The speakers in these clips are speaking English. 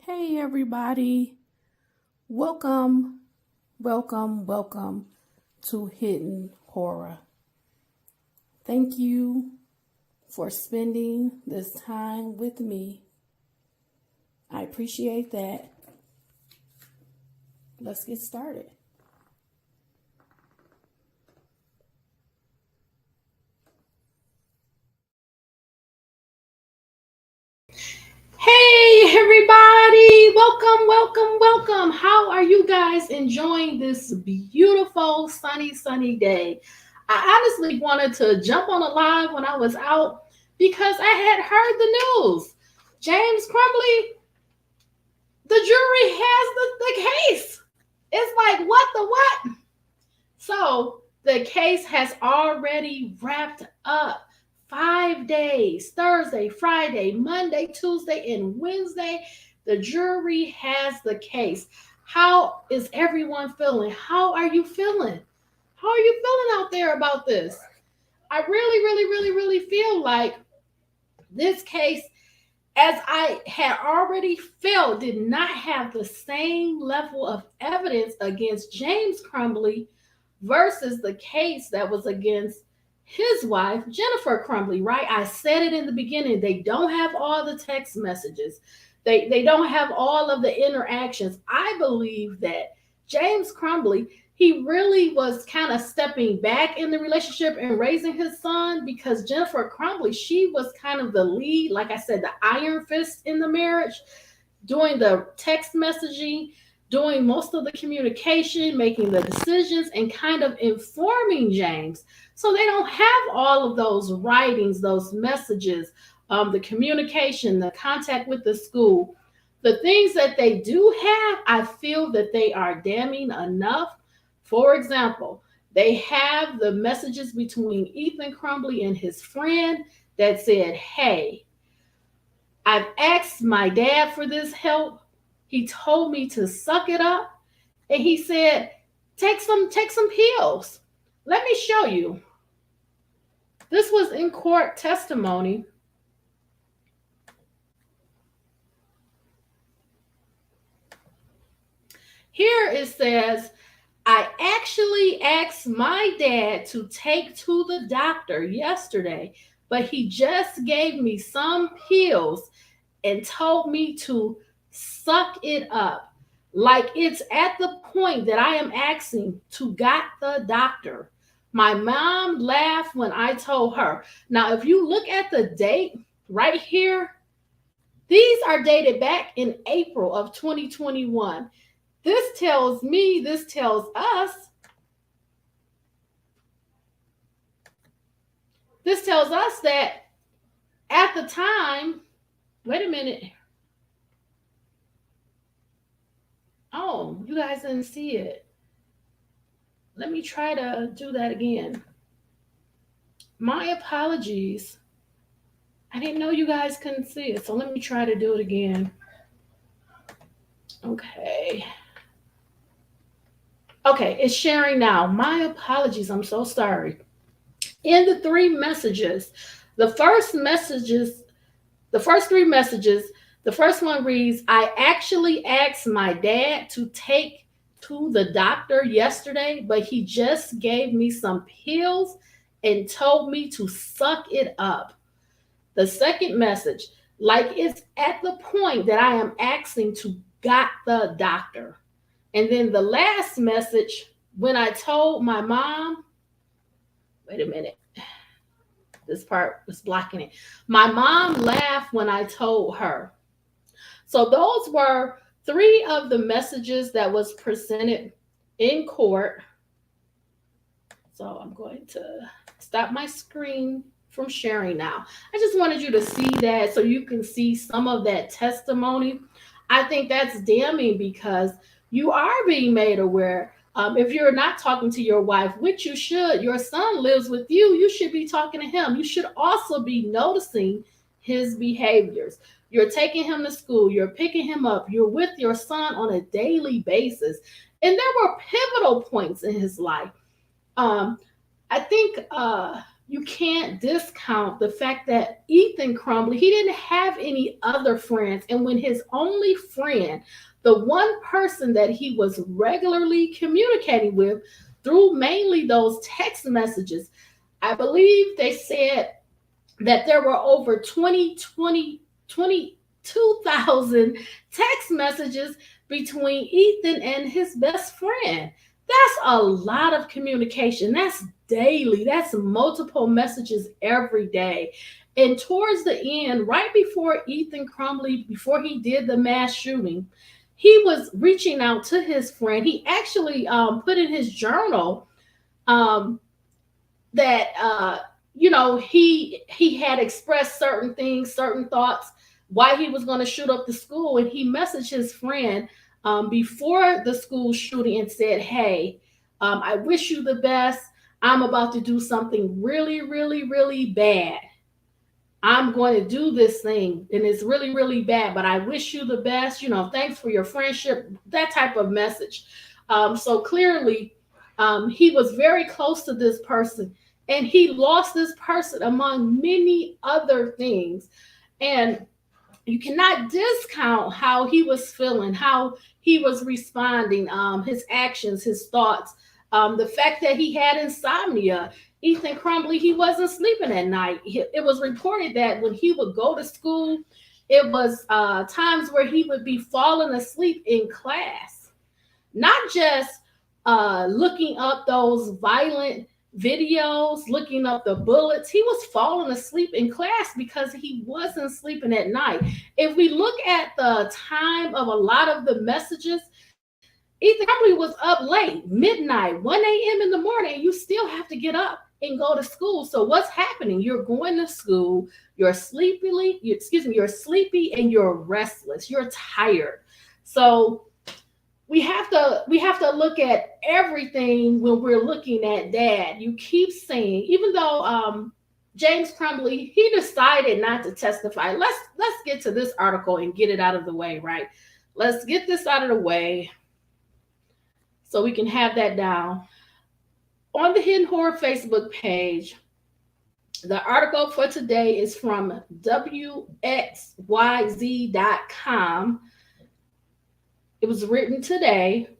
Hey everybody, welcome to Hidden Horror. Thank you for spending this time with me. I appreciate that. Let's get started. Hey everybody, welcome. How are you guys enjoying this beautiful sunny day? I honestly wanted to jump on a live when I was out because I had heard the news. James Crumbley, the jury has the case. It's like, what? So the case has already wrapped up. 5 days, Thursday, Friday, Monday, Tuesday, and Wednesday. The jury has the case. How is everyone feeling? How are you feeling? How are you feeling out there about this? I really feel like this case, as I had already felt, did not have the same level of evidence against James Crumbley versus the case that was against his wife, Jennifer Crumbley, right? I said it in the beginning. They don't have all the text messages. They don't have all of the interactions. I believe that James Crumbley, he really was kind of stepping back in the relationship and raising his son because Jennifer Crumbley, she was kind of the lead, like I said, the iron fist in the marriage, doing the text messaging, doing most of the communication, making the decisions, and kind of informing James. So they don't have all of those writings, those messages, the communication, the contact with the school. The things that they do have, I feel that they are damning enough. For example, they have the messages between Ethan Crumbley and his friend that said, hey, I've asked my dad for this help. He told me to suck it up. And he said, take some pills. Let me show you. This was in court testimony. Here it says, I actually asked my dad to take to the doctor yesterday, but he just gave me some pills and told me to suck it up. Like it's at the point that I am asking to got the doctor. My mom laughed when I told her. Now, if you look at the date right here, these are dated back in April of 2021. This tells us that at the time, wait a minute. Oh, you guys didn't see it. Let me try to do that again. My apologies. I didn't know you guys couldn't see it, so let me try to do it again. Okay, it's sharing now. My apologies. I'm so sorry. In the three messages, the first three messages, the first one reads, I actually asked my dad to take to the doctor yesterday, but he just gave me some pills and told me to suck it up. The second message, like it's at the point that I am asking to got the doctor. And then the last message, when I told my mom, wait a minute, this part was blocking it. My mom laughed when I told her. So those were three of the messages that was presented in court. So I'm going to stop my screen from sharing now. I just wanted you to see that so you can see some of that testimony. I think that's damning because you are being made aware. If you're not talking to your wife, which you should, your son lives with you, you should be talking to him. You should also be noticing his behaviors. You're taking him to school, you're picking him up, you're with your son on a daily basis. And there were pivotal points in his life. I think you can't discount the fact that Ethan Crumbley, he didn't have any other friends. And when his only friend, the one person that he was regularly communicating with through mainly those text messages, I believe they said that there were over 22,000 text messages between Ethan and his best friend. That's a lot of communication. That's daily. That's multiple messages every day. And towards the end, right before Ethan Crumbley, before he did the mass shooting, he was reaching out to his friend. He actually put in his journal um, that he had expressed certain things, certain thoughts, why he was going to shoot up the school, and he messaged his friend before the school shooting and said, "Hey, I wish you the best. I'm about to do something really, really, really bad. I'm going to do this thing, and it's really, really bad, but I wish you the best. Thanks for your friendship." That type of message. So clearly, he was very close to this person, and he lost this person among many other things. And you cannot discount how he was feeling, how he was responding, his actions, his thoughts, the fact that he had insomnia. Ethan Crumbley, he wasn't sleeping at night. It was reported that when he would go to school, it was times where he would be falling asleep in class, not just looking up those violent videos, looking up the bullets. He was falling asleep in class because he wasn't sleeping at night. If we look at the time of a lot of the messages, Ethan Crumbley was up late, midnight, 1 a.m. in the morning, and you still have to get up and go to school. So what's happening? You're going to school, you're sleepy and you're restless, you're tired. So we have to look at everything when we're looking at dad. You keep saying, even though James Crumbley, he decided not to testify. Let's get to this article and get it out of the way, right? Let's get this out of the way so we can have that down. On the Hidden Horror Facebook page, the article for today is from WXYZ.com. It was written today.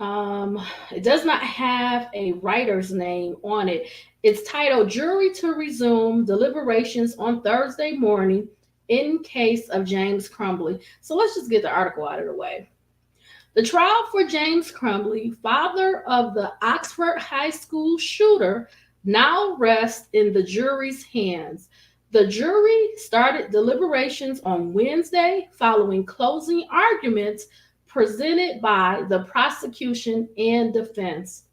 It does not have a writer's name on it. It's titled "Jury to Resume Deliberations on Thursday Morning in Case of James Crumbley." So let's just get the article out of the way. The trial for James Crumbley, father of the Oxford High School shooter, now rests in the jury's hands. The jury started deliberations on Wednesday following closing arguments presented by the prosecution and defense.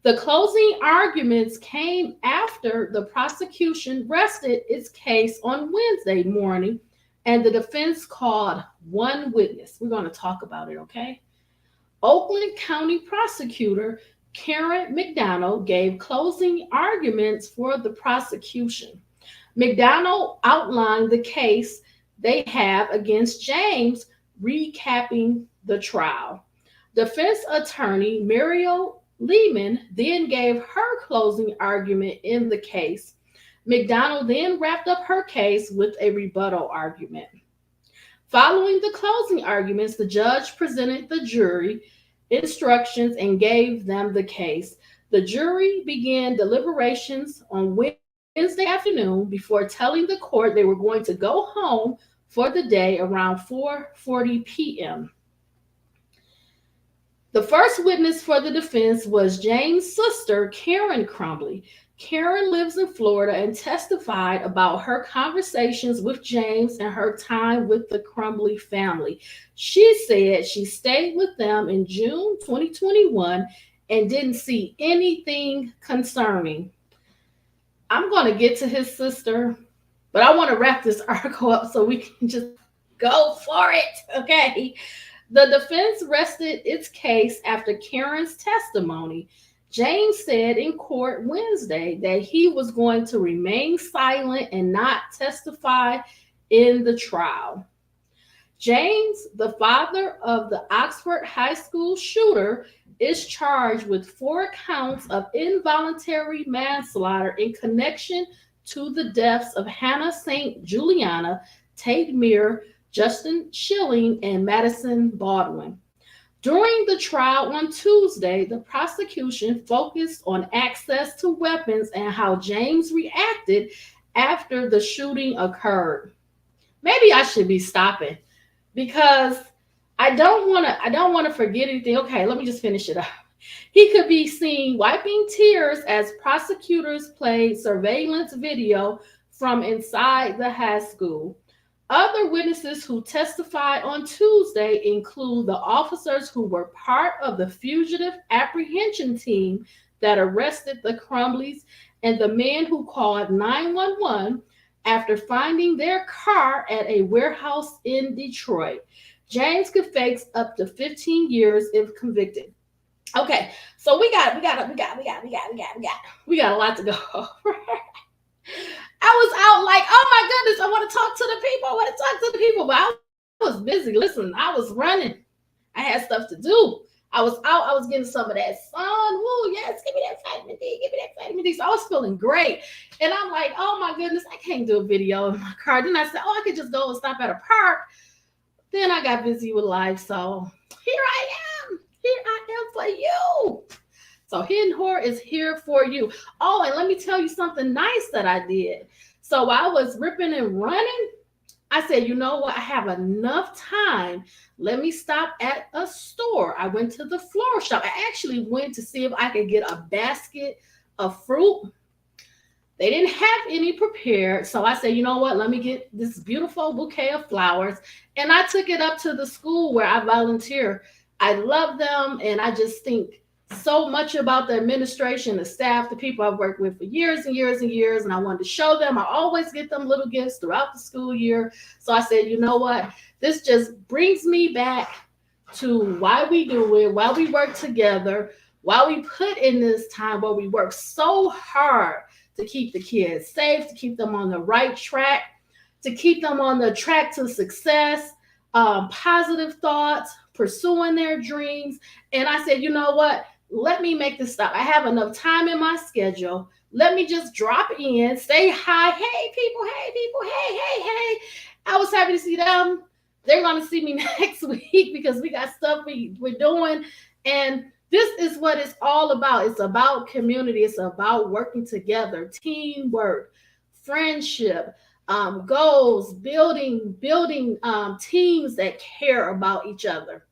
The closing arguments came after the prosecution rested its case on Wednesday morning, and the defense called one witness. We're going to talk about it, okay? Oakland County Prosecutor Karen McDonald gave closing arguments for the prosecution. McDonald outlined the case they have against James, recapping the trial. Defense attorney Mariel Lehman then gave her closing argument in the case. McDonald then wrapped up her case with a rebuttal argument. Following the closing arguments, the judge presented the jury instructions and gave them the case. The jury began deliberations on Wednesday afternoon before telling the court they were going to go home for the day around 4:40 p.m. The first witness for the defense was James' sister, Karen Crumbley. Karen lives in Florida and testified about her conversations with James and her time with the Crumbley family. She said she stayed with them in June 2021 and didn't see anything concerning. I'm going to get to his sister, but I want to wrap this article up so we can just go for it, okay? The defense rested its case after Karen's testimony. James said in court Wednesday that he was going to remain silent and not testify in the trial. James, the father of the Oxford High School shooter, is charged with 4 counts of involuntary manslaughter in connection to the deaths of Hannah St. Juliana, Tate Meir, Justin Schilling, and Madison Baldwin. During the trial on Tuesday, the prosecution focused on access to weapons and how James reacted after the shooting occurred. Maybe I should be stopping because I don't want to forget anything. Okay, let me just finish it up. He could be seen wiping tears as prosecutors played surveillance video from inside the high school. Other witnesses who testified on Tuesday include the officers who were part of the fugitive apprehension team that arrested the Crumbleys and the men who called 911 after finding their car at a warehouse in Detroit. James could face up to 15 years if convicted. Okay, so we got a lot to go. I was out like, oh my goodness, I want to talk to the people. I want to talk to the people, but I was busy. Listen, I was running. I had stuff to do. I was out. I was getting some of that sun. Woo, yes, give me that vitamin D. Give me that vitamin D. So I was feeling great. And I'm like, oh my goodness, I can't do a video in my car. Then I said, oh, I could just go and stop at a park. Then I got busy with life. So here I am. Here I am for you. So Hidden Horror is here for you. Oh, and let me tell you something nice that I did. So while I was ripping and running, I said, you know what? I have enough time. Let me stop at a store. I went to the floral shop. I actually went to see if I could get a basket of fruit. They didn't have any prepared. So I said, you know what? Let me get this beautiful bouquet of flowers. And I took it up to the school where I volunteer. I love them. And I just think so much about the administration, the staff, the people I've worked with for years and years and years. And I wanted to show them. I always get them little gifts throughout the school year. So I said, you know what? This just brings me back to why we do it, why we work together, why we put in this time, where we work so hard to keep the kids safe, to keep them on the right track, to keep them on the track to success, positive thoughts, pursuing their dreams. And I said, you know what? Let me make this stop. I have enough time in my schedule. Let me just drop in, say hi. Hey, people. Hey, people. Hey, hey, hey. I was happy to see them. They're going to see me next week because we got stuff we're doing. And this is what it's all about. It's about community. It's about working together, teamwork, friendship, goals, building teams that care about each other.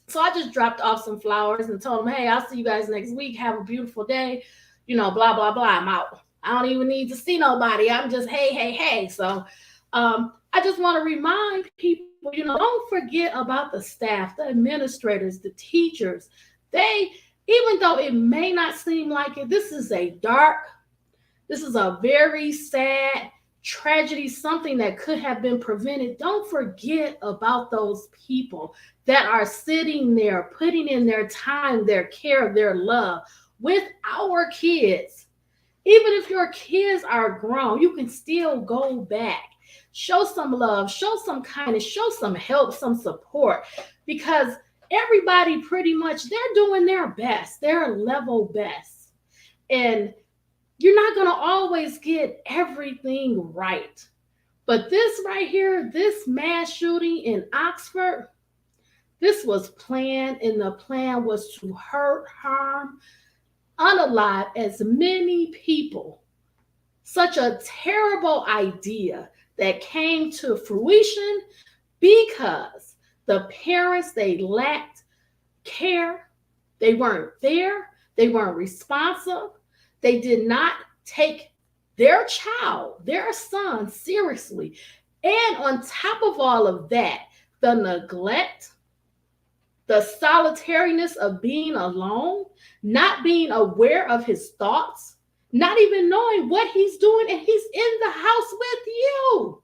So I just dropped off some flowers and told them, hey, I'll see you guys next week. Have a beautiful day. Blah, blah, blah. I'm out. I don't even need to see nobody. I'm just, hey, hey, hey. So I just want to remind people, don't forget about the staff, the administrators, the teachers. Even though it may not seem like it, this is a very sad tragedy, something that could have been prevented. Don't forget about those people that are sitting there, putting in their time, their care, their love with our kids. Even if your kids are grown, you can still go back. Show some love, show some kindness, show some help, some support, because everybody pretty much, they're doing their best, their level best. And you're not going to always get everything right. But this right here, this mass shooting in Oxford, this was planned, and the plan was to hurt, harm, unalive as many people. Such a terrible idea that came to fruition because the parents, they lacked care. They weren't there. They weren't responsive. They did not take their child, their son, seriously. And on top of all of that, the neglect, the solitariness of being alone, not being aware of his thoughts, not even knowing what he's doing, and he's in the house with you.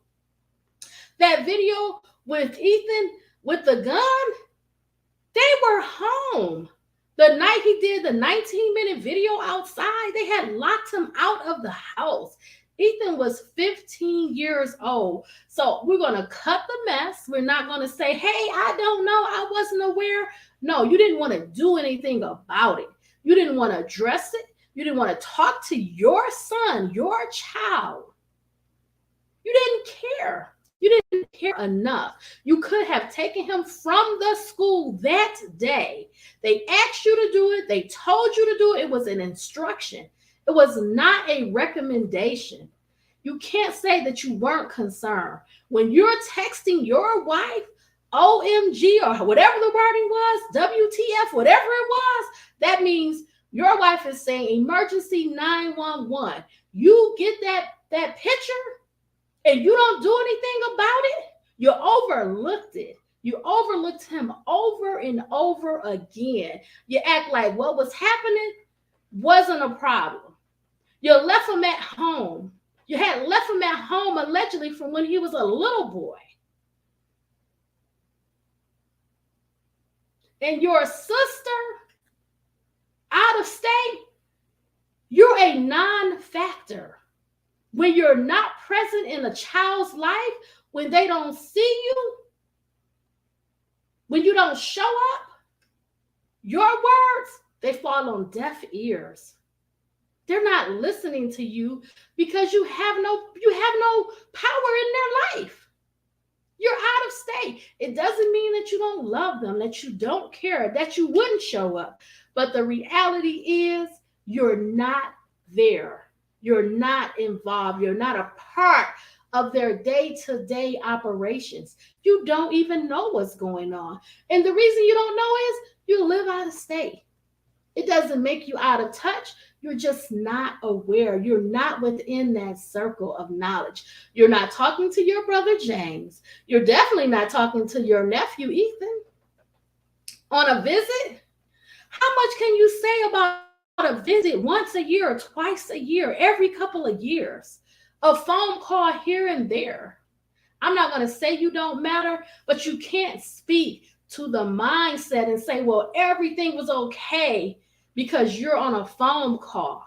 That video with Ethan with the gun, they were home. The night he did the 19-minute video outside, they had locked him out of the house. Ethan was 15 years old. So we're going to cut the mess. We're not going to say, hey, I don't know. I wasn't aware. No, you didn't want to do anything about it. You didn't want to address it. You didn't want to talk to your son, your child. You didn't care. You didn't care enough. You could have taken him from the school that day. They asked you to do it. They told you to do it. It was an instruction. It was not a recommendation. You can't say that you weren't concerned. When you're texting your wife, OMG, or whatever the wording was, WTF, whatever it was, that means your wife is saying emergency 911. You get that picture and you don't do anything about it, you overlooked it. You overlooked him over and over again. You act like what was happening wasn't a problem. You left him at home. You had left him at home allegedly from when he was a little boy. And your sister out of state, you're a non-factor. When you're not present in a child's life, when they don't see you, when you don't show up, your words, they fall on deaf ears. They're not listening to you because you have no power in their life. You're out of state. It doesn't mean that you don't love them, that you don't care, that you wouldn't show up. But the reality is you're not there. You're not involved. You're not a part of their day-to-day operations. You don't even know what's going on. And the reason you don't know is you live out of state. It doesn't make you out of touch. You're just not aware. You're not within that circle of knowledge. You're not talking to your brother James. You're definitely not talking to your nephew Ethan on a visit. How much can you say about a visit once a year or twice a year, every couple of years? A phone call here and there. I'm not going to say you don't matter, but you can't speak to the mindset and say, well, everything was okay because you're on a phone call.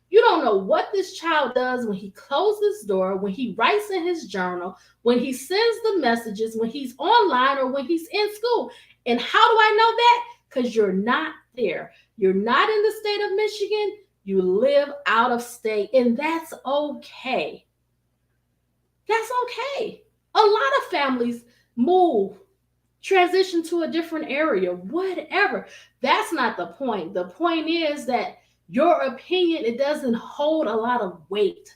You don't know what this child does when he closes his door, when he writes in his journal, when he sends the messages, when he's online or when he's in school. And how do I know that? Because you're not there. You're not in the state of Michigan. You live out of state, and that's okay. That's okay. A lot of families move, transition to a different area, whatever. That's not the point. The point is that your opinion, it doesn't hold a lot of weight.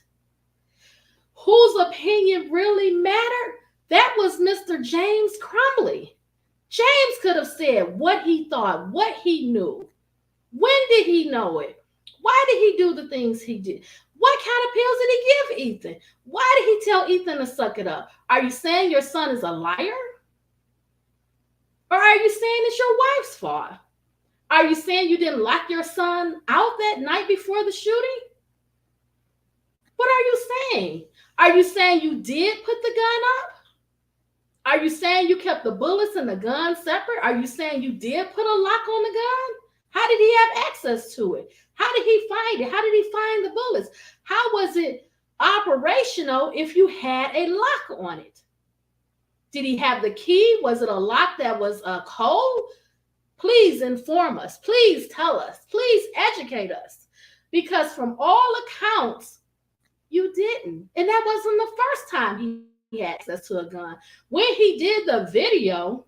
Whose opinion really mattered? That was Mr. James Crumbley. James could have said what he thought, what he knew. When did he know it? Why did he do the things he did? What kind of pills did he give Ethan? Why did he tell Ethan to suck it up? Are you saying your son is a liar? Or are you saying it's your wife's fault? Are you saying you didn't lock your son out that night before the shooting? What are you saying? Are you saying you did put the gun up? Are you saying you kept the bullets and the gun separate? Are you saying you did put a lock on the gun? How did he have access to it? How did he find it? How did he find the bullets? How was it operational if you had a lock on it? Did he have the key? Was it a lock that was a code? Please inform us. Please tell us. Please educate us. Because from all accounts, you didn't. And that wasn't the first time he had access to a gun. When he did the video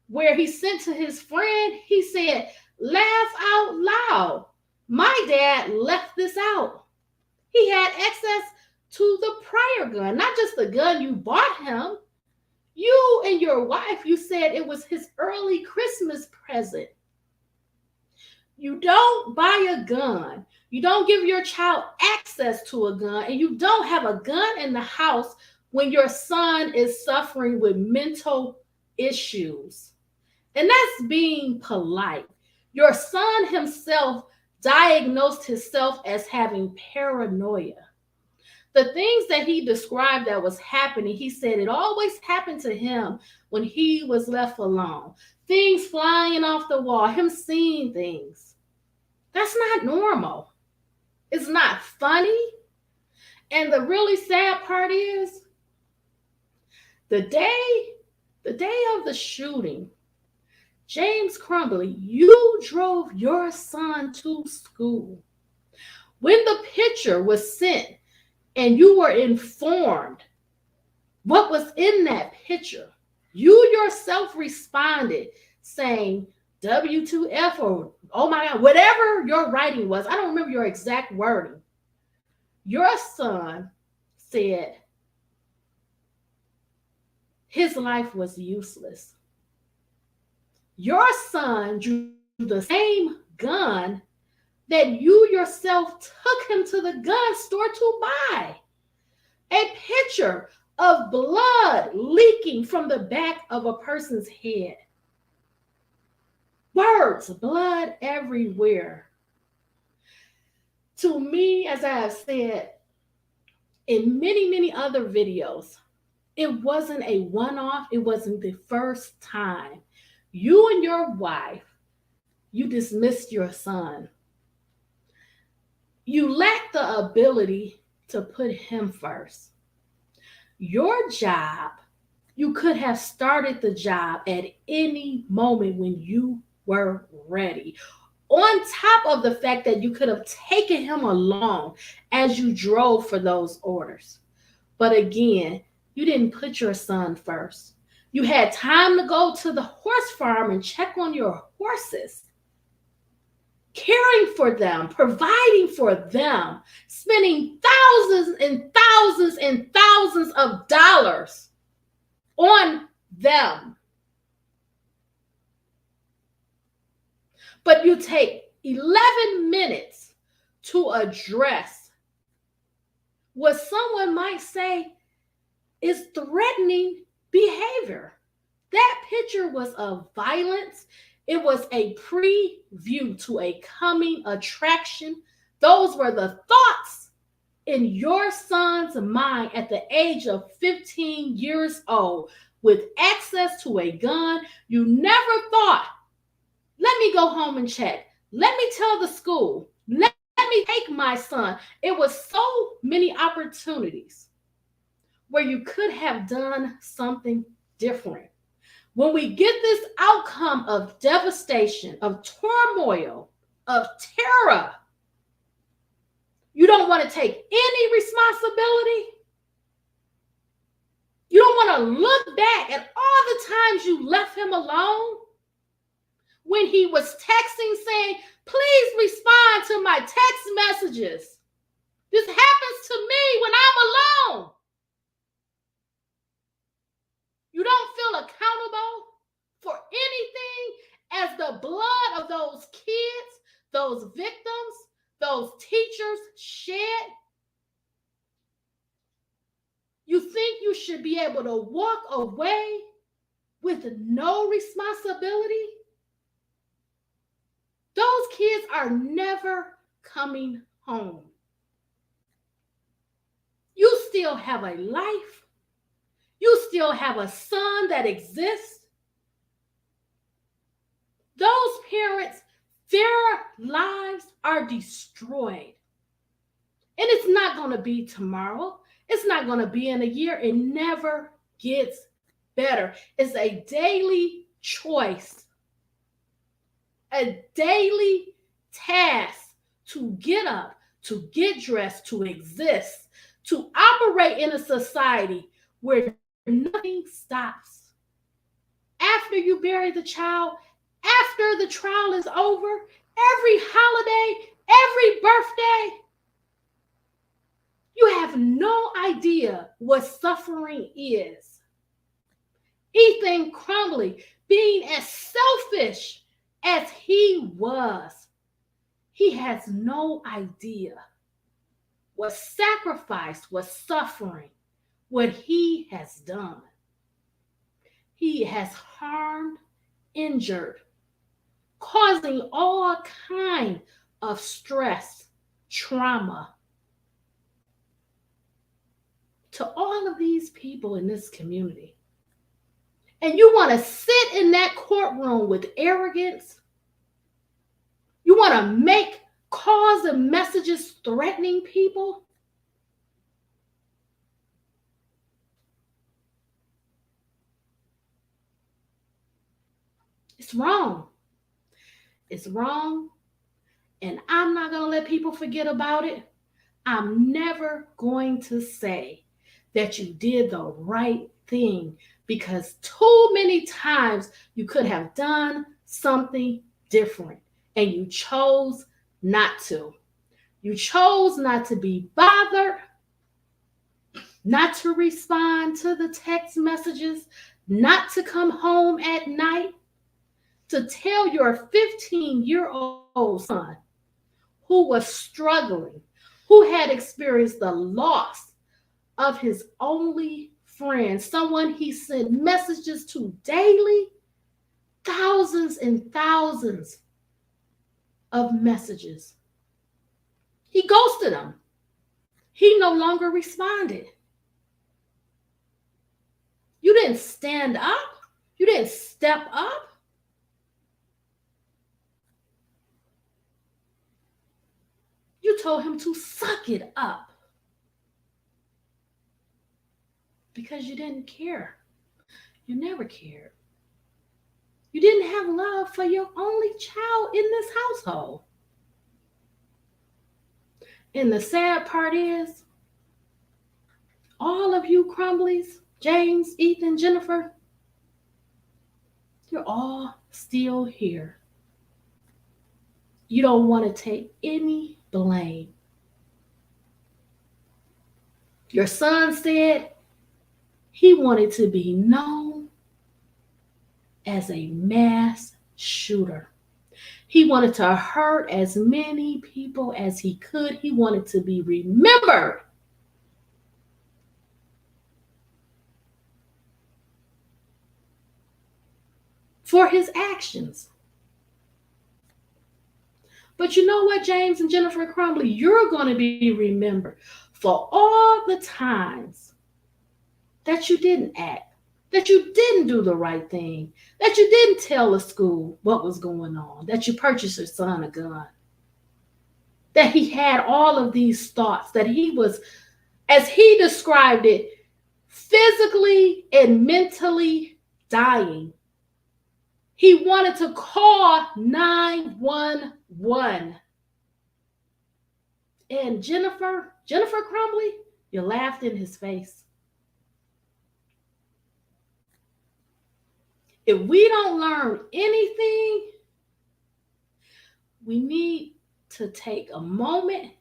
where he sent to his friend, he said, laugh out loud. My dad left this out. He had access to the prior gun, not just the gun you bought him. You and your wife, you said it was his early Christmas present. You don't buy a gun. You don't give your child access to a gun, and you don't have a gun in the house when your son is suffering with mental issues. And that's being polite. Your son himself diagnosed himself as having paranoia. The things that he described that was happening, he said it always happened to him when he was left alone. Things flying off the wall, him seeing things. That's not normal. It's not funny. And the really sad part is the day of the shooting, James Crumbley, you drove your son to school. When the picture was sent and you were informed what was in that picture, you yourself responded saying W2F or oh my God, whatever your writing was. I don't remember your exact wording. Your son said his life was useless. Your son drew the same gun that you yourself took him to the gun store to buy. A picture of blood leaking from the back of a person's head. Words, blood everywhere. To me, as I have said in many, many other videos, it wasn't a one-off. It wasn't the first time. You and your wife, you dismissed your son. You lacked the ability to put him first. Your job, you could have started the job at any moment when you were ready. On top of the fact that you could have taken him along as you drove for those orders. But again, you didn't put your son first. You had time to go to the horse farm and check on your horses, caring for them, providing for them, spending thousands and thousands and thousands of dollars on them. But you take 11 minutes to address what someone might say is threatening behavior. That picture was of violence. It was a preview to a coming attraction. Those were the thoughts in your son's mind at the age of 15 years old with access to a gun. You never thought, let me go home and check. Let me tell the school. Let me take my son. It was so many opportunities where you could have done something different. When we get this outcome of devastation, of turmoil, of terror, you don't want to take any responsibility. You don't want to look back at all the times you left him alone when he was texting saying, please respond to my text messages. This happens to me when I'm alone. You don't feel accountable for anything as the blood of those kids, those victims, those teachers shed. You think you should be able to walk away with no responsibility? Those kids are never coming home. You still have a life. You still have a son that exists. Those parents, their lives are destroyed. And it's not going to be tomorrow. It's not going to be in a year. It never gets better. It's a daily choice, a daily task to get up, to get dressed, to exist, to operate in a society where nothing stops. After you bury the child, after the trial is over, every holiday, every birthday, you have no idea what suffering is. Ethan Crumbley, being as selfish as he was, he has no idea what sacrifice, what suffering, what he has done. He has harmed, injured, causing all kind of stress, trauma to all of these people in this community. And you want to sit in that courtroom with arrogance? You want to make calls and messages threatening people? It's wrong. It's wrong. And I'm not going to let people forget about it. I'm never going to say that you did the right thing because too many times you could have done something different and you chose not to. You chose not to be bothered, not to respond to the text messages, not to come home at night, to tell your 15-year-old son who was struggling, who had experienced the loss of his only friend, someone he sent messages to daily, thousands and thousands of messages. He ghosted him. He no longer responded. You didn't stand up. You didn't step up. You told him to suck it up because you didn't care. You never cared. You didn't have love for your only child in this household. And the sad part is, all of you Crumbleys, James, Ethan, Jennifer, you're all still here. You don't want to take any blame. Your son said he wanted to be known as a mass shooter. He wanted to hurt as many people as he could. He wanted to be remembered for his actions. But you know what, James and Jennifer Crumbley? You're going to be remembered for all the times that you didn't act, that you didn't do the right thing, that you didn't tell the school what was going on, that you purchased your son a gun, that he had all of these thoughts, that he was, as he described it, physically and mentally dying. He wanted to call 911. And Jennifer Crumbley, you laughed in his face. If we don't learn anything, we need to take a moment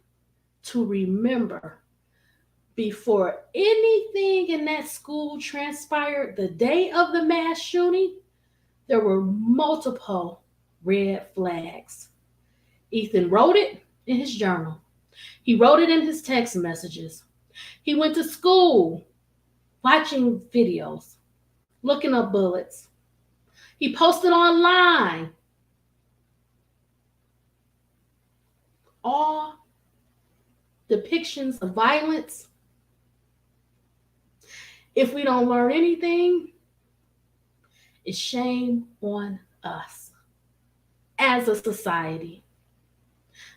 to remember before anything in that school transpired, the day of the mass shooting, there were multiple red flags. Ethan wrote it in his journal. He wrote it in his text messages. He went to school watching videos, looking up bullets. He posted online all depictions of violence. If we don't learn anything, it's shame on us as a society.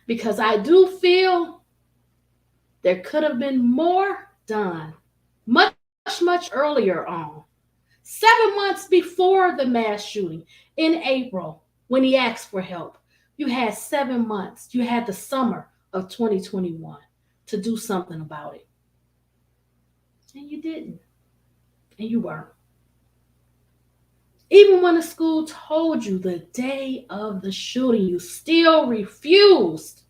Because I do feel there could have been more done much earlier on. 7 months before the mass shooting in April, when he asked for help, you had 7 months. You had the summer of 2021 to do something about it. And you didn't. And you weren't. Even when the school told you the day of the shooting, you still refused.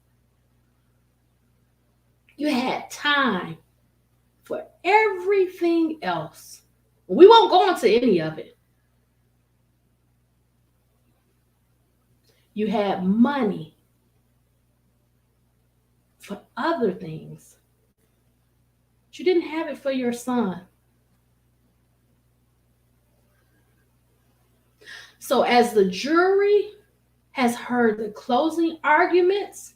You had time for everything else. We won't go into any of it. You had money for other things. But you didn't have it for your son. So as the jury has heard the closing arguments,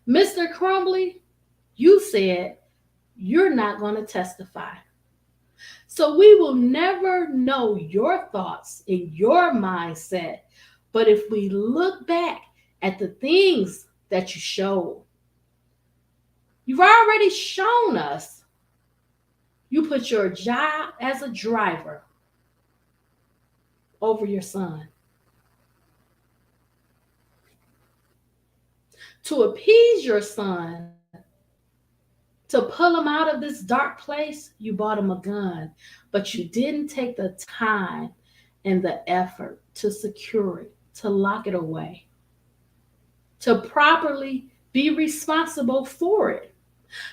Mr. Crumbley, you said you're not going to testify. So we will never know your thoughts and your mindset. But if we look back at the things that you showed, you've already shown us you put your job as a driver over your son. To appease your son, to pull him out of this dark place, you bought him a gun, but you didn't take the time and the effort to secure it, to lock it away, to properly be responsible for it.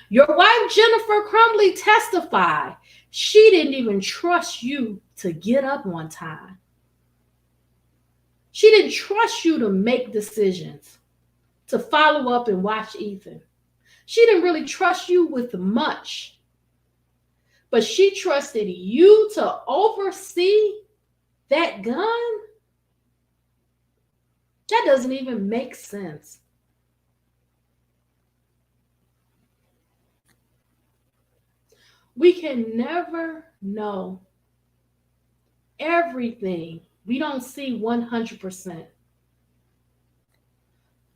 Your wife, Jennifer Crumbley, testified she didn't even trust you to get up on time. She didn't trust you to make decisions, to follow up and watch Ethan. She didn't really trust you with much, but she trusted you to oversee that gun. That doesn't even make sense. We can never know everything. We don't see 100%.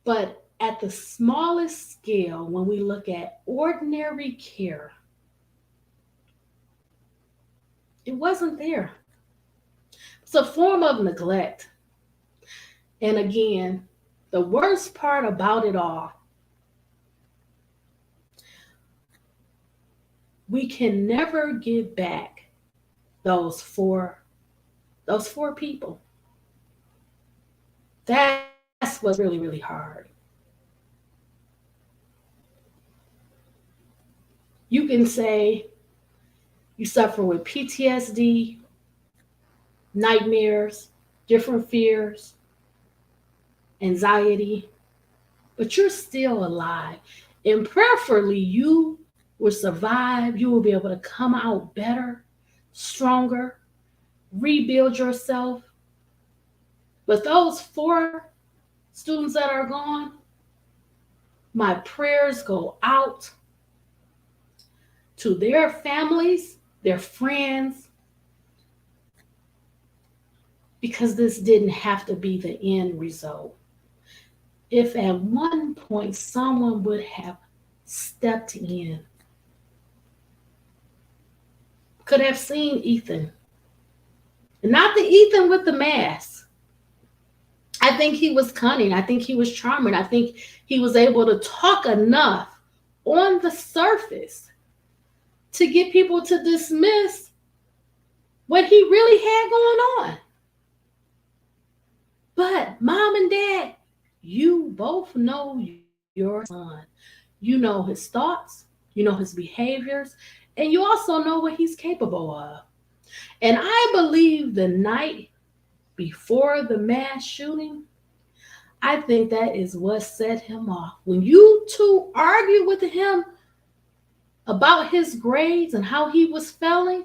But at the smallest scale, when we look at ordinary care, it wasn't there. It's a form of neglect. And again, the worst part about it all, we can never get back those four people. That's what's really, really hard. You can say you suffer with PTSD, nightmares, different fears, anxiety, but you're still alive. And prayerfully, you will survive. You will be able to come out better, stronger, rebuild yourself. But those 4 students that are gone, my prayers go out to their families, their friends, because this didn't have to be the end result. If at one point someone would have stepped in, could have seen Ethan, not the Ethan with the mask. I think he was cunning. I think he was charming. I think he was able to talk enough on the surface to get people to dismiss what he really had going on. But mom and dad, you both know your son. You know his thoughts, you know his behaviors, and you also know what he's capable of. And I believe the night before the mass shooting, I think that is what set him off. When you two argued with him about his grades and how he was failing,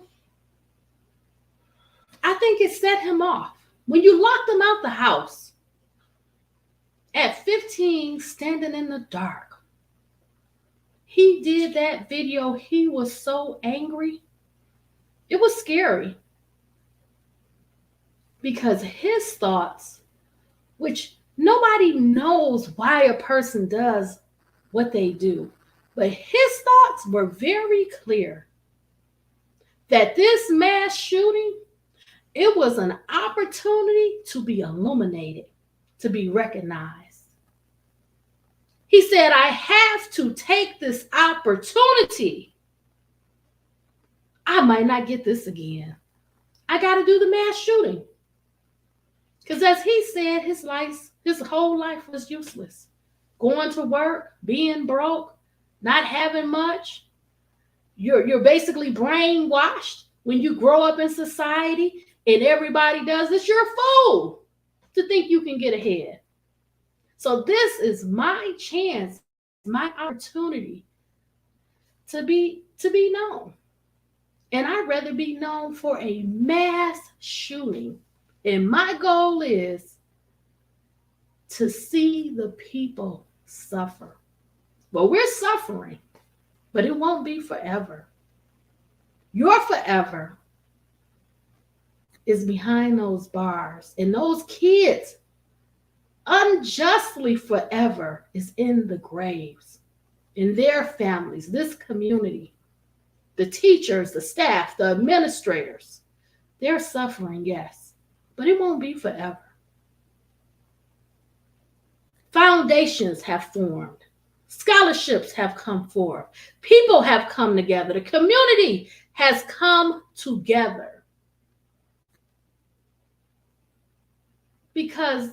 I think it set him off. When you locked him out the house at 15, standing in the dark, he did that video. He was so angry. It was scary because his thoughts, which nobody knows why a person does what they do, but his thoughts were very clear that this mass shooting, it was an opportunity to be illuminated, to be recognized. He said, I have to take this opportunity. I might not get this again. I got to do the mass shooting. Because as he said, his whole life was useless. Going to work, being broke, not having much. You're basically brainwashed when you grow up in society and everybody does this. You're a fool to think you can get ahead. So this is my chance, my opportunity to be known. And I'd rather be known for a mass shooting. And my goal is to see the people suffer. Well, we're suffering, but it won't be forever. Your forever is behind those bars. And those kids, unjustly forever, is in the graves, in their families, this community. The teachers, the staff, the administrators, they're suffering, yes, but it won't be forever. Foundations have formed. Scholarships have come forth. People have come together. The community has come together because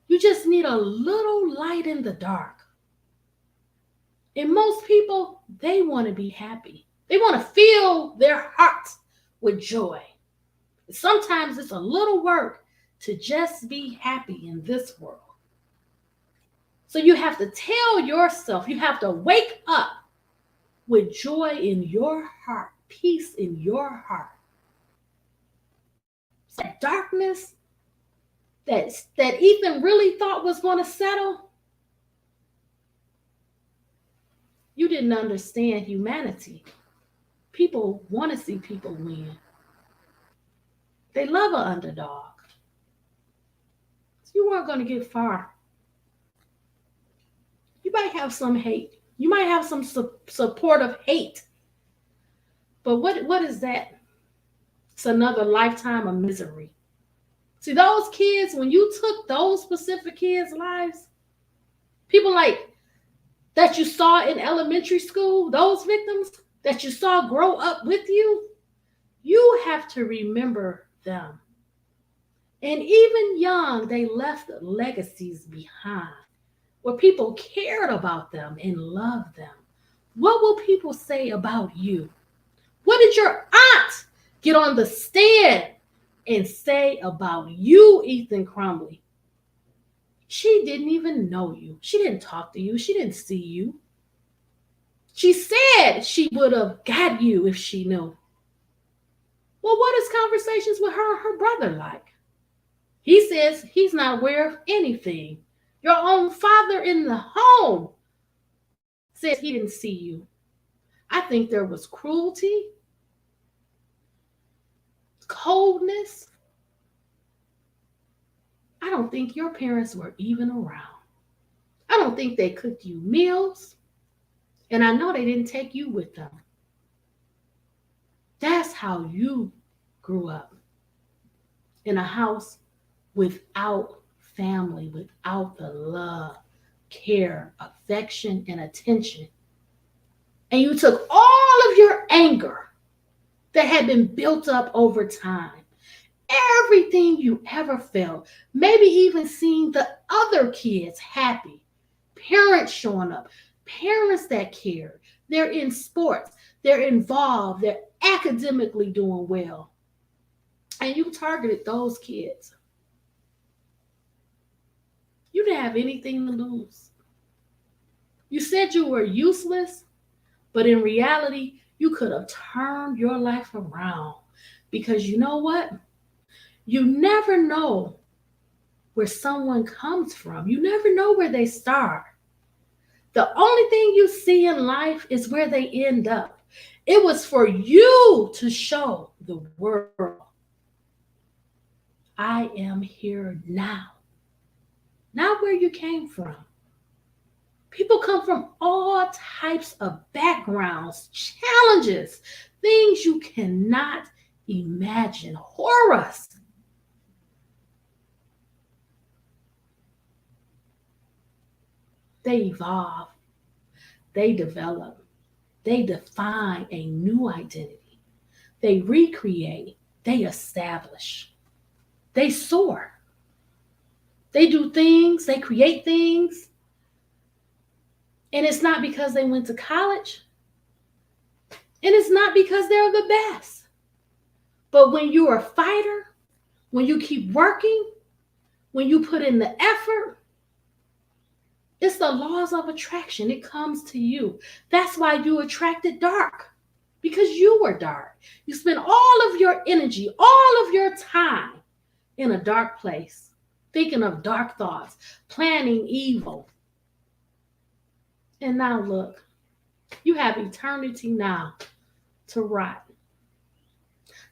you just need a little light in the dark. And most people, they want to be happy. They want to fill their hearts with joy. Sometimes it's a little work to just be happy in this world. So you have to tell yourself, you have to wake up with joy in your heart, peace in your heart. That darkness that Ethan really thought was going to settle, you didn't understand humanity. People want to see people win. They love an underdog. So you weren't going to get far. You might have some hate. You might have some support of hate. But what is that? It's another lifetime of misery. See, those kids, when you took those specific kids' lives, people like that you saw in elementary school, those victims that you saw grow up with you, you have to remember them. And even young, they left legacies behind where people cared about them and loved them. What will people say about you? What did your aunt get on the stand and say about you, Ethan Crumbley? She didn't even know you. She didn't talk to you. She didn't see you. She said she would have got you if she knew. Well, what is conversations with her brother like? He says he's not aware of anything. Your own father in the home says he didn't see you. I think there was cruelty, coldness. I don't think your parents were even around. I don't think they cooked you meals. And I know they didn't take you with them. That's how you grew up. In a house without family, without the love, care, affection, and attention. And you took all of your anger that had been built up over time, everything you ever felt, maybe even seeing the other kids happy, parents showing up, parents that care, they're in sports, they're involved, they're academically doing well. And you targeted those kids. You didn't have anything to lose. You said you were useless, but in reality, you could have turned your life around. Because you know what? You never know where someone comes from. You never know where they start. The only thing you see in life is where they end up. It was for you to show the world, I am here now. Not where you came from. People come from all types of backgrounds, challenges, things you cannot imagine, horrors. They evolve, they develop, they define a new identity, they recreate, they establish, they soar. They do things, they create things. And it's not because they went to college. And it's not because they're the best. But when you're a fighter, when you keep working, when you put in the effort, it's the laws of attraction. It comes to you. That's why you attracted dark. Because you were dark. You spent all of your energy, all of your time in a dark place. Thinking of dark thoughts, planning evil. And now look, you have eternity now to rot.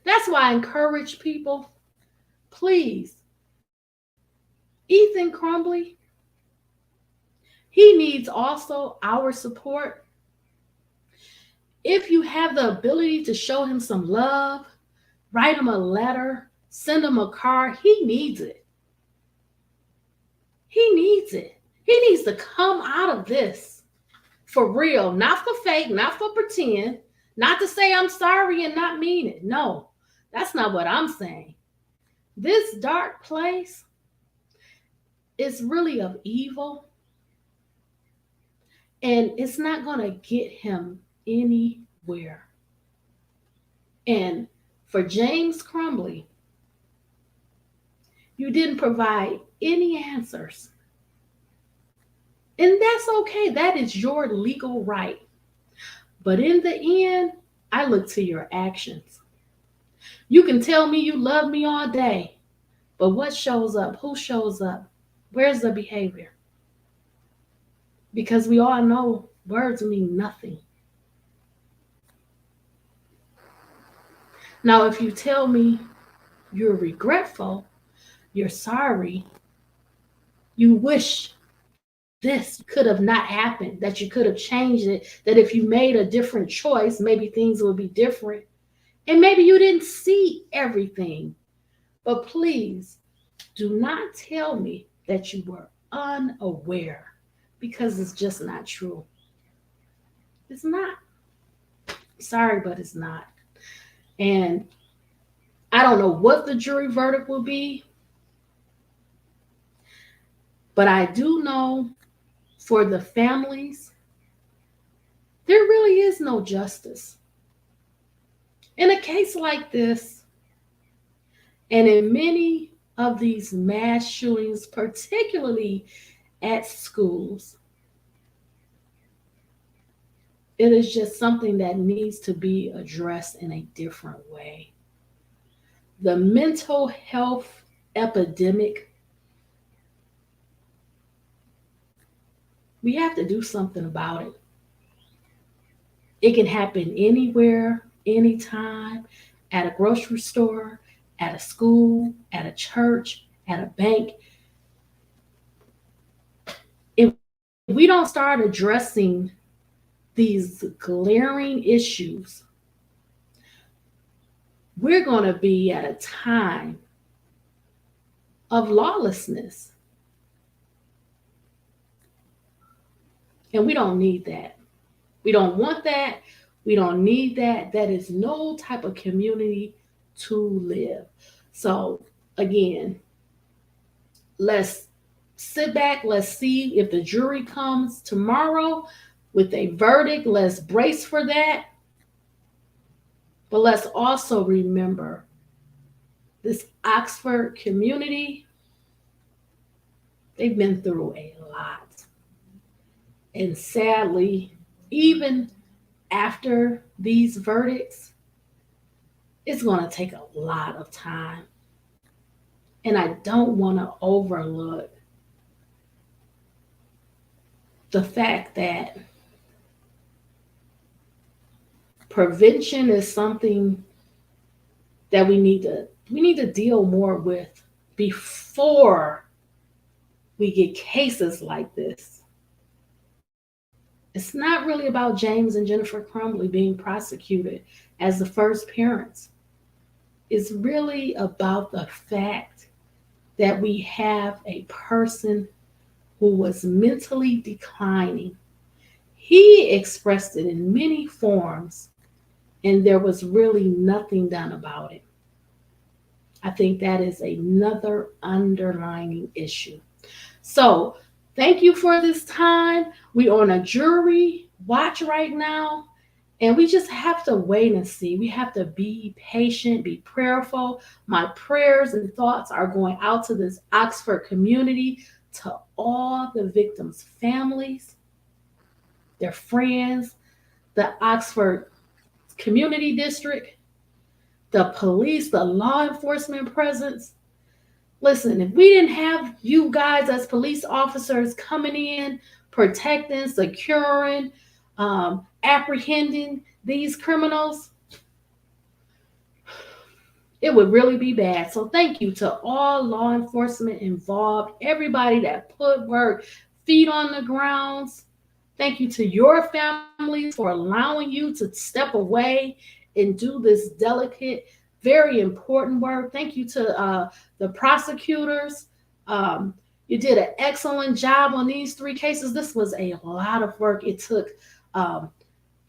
That's why I encourage people, please, Ethan Crumbley, he needs also our support. If you have the ability to show him some love, write him a letter, send him a card, he needs it. He needs it. He needs to come out of this for real, not for fake, not for pretend, not to say I'm sorry and not mean it. No, that's not what I'm saying. This dark place is really of evil, and it's not going to get him anywhere. And for James Crumbley, you didn't provide any answers. And that's okay. That is your legal right. But in the end, I look to your actions. You can tell me you love me all day, but what shows up? Who shows up? Where's the behavior? Because we all know words mean nothing. Now, if you tell me you're regretful, you're sorry, you wish this could have not happened, that you could have changed it, that if you made a different choice, maybe things would be different. And maybe you didn't see everything. But please do not tell me that you were unaware, because it's just not true. It's not. Sorry, but it's not. And I don't know what the jury verdict will be, but I do know for the families, there really is no justice. In a case like this, and in many of these mass shootings, particularly at schools, it is just something that needs to be addressed in a different way. The mental health epidemic, we have to do something about it. It can happen anywhere, anytime, at a grocery store, at a school, at a church, at a bank. If we don't start addressing these glaring issues, we're going to be at a time of lawlessness. And we don't need that. We don't want that. We don't need that. That is no type of community to live. So, again, let's sit back. Let's see if the jury comes tomorrow with a verdict. Let's brace for that. But let's also remember this Oxford community, they've been through a lot. And sadly, even after these verdicts, it's going to take a lot of time. And I don't want to overlook the fact that prevention is something that we need to deal more with before we get cases like this. It's not really about James and Jennifer Crumbley being prosecuted as the first parents. It's really about the fact that we have a person who was mentally declining. He expressed it in many forms, and there was really nothing done about it. I think that is another underlying issue. So, thank you for this time. We're on a jury watch right now, and we just have to wait and see. We have to be patient, be prayerful. My prayers and thoughts are going out to this Oxford community, to all the victims' families, their friends, the Oxford Community District, the police, the law enforcement presence. Listen, if we didn't have you guys as police officers coming in, protecting, securing, apprehending these criminals, it would really be bad. So thank you to all law enforcement involved, everybody that put work, feet on the grounds. Thank you to your families for allowing you to step away and do this delicate, very important work. Thank you to the prosecutors. You did an excellent job on these three cases. This was a lot of work. It took um,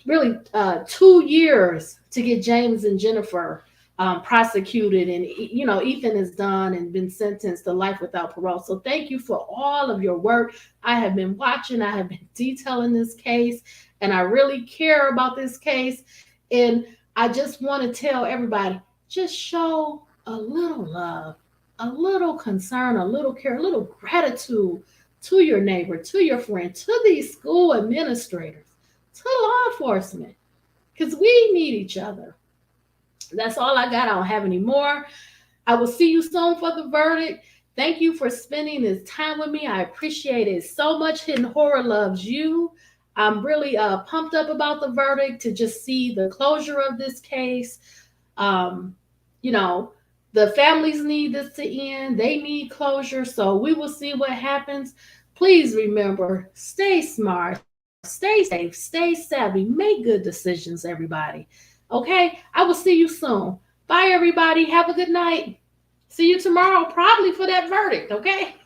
really 2 years to get James and Jennifer prosecuted, and Ethan is done and been sentenced to life without parole. So thank you for all of your work. I have been watching, I have been detailing this case, and I really care about this case. And I just want to tell everybody, just show a little love, a little concern, a little care, a little gratitude to your neighbor, to your friend, to these school administrators, to law enforcement, because we need each other. That's all I got. I don't have any more. I will see you soon for the verdict. Thank you for spending this time with me. I appreciate it so much. Hidden Horror loves you. I'm really pumped up about the verdict to just see the closure of this case. Um, you know, the families need this to end. They need closure. So we will see what happens. Please remember, stay smart, stay safe, stay savvy, make good decisions, everybody. Okay? I will see you soon. Bye, everybody. Have a good night. See you tomorrow, probably for that verdict. Okay?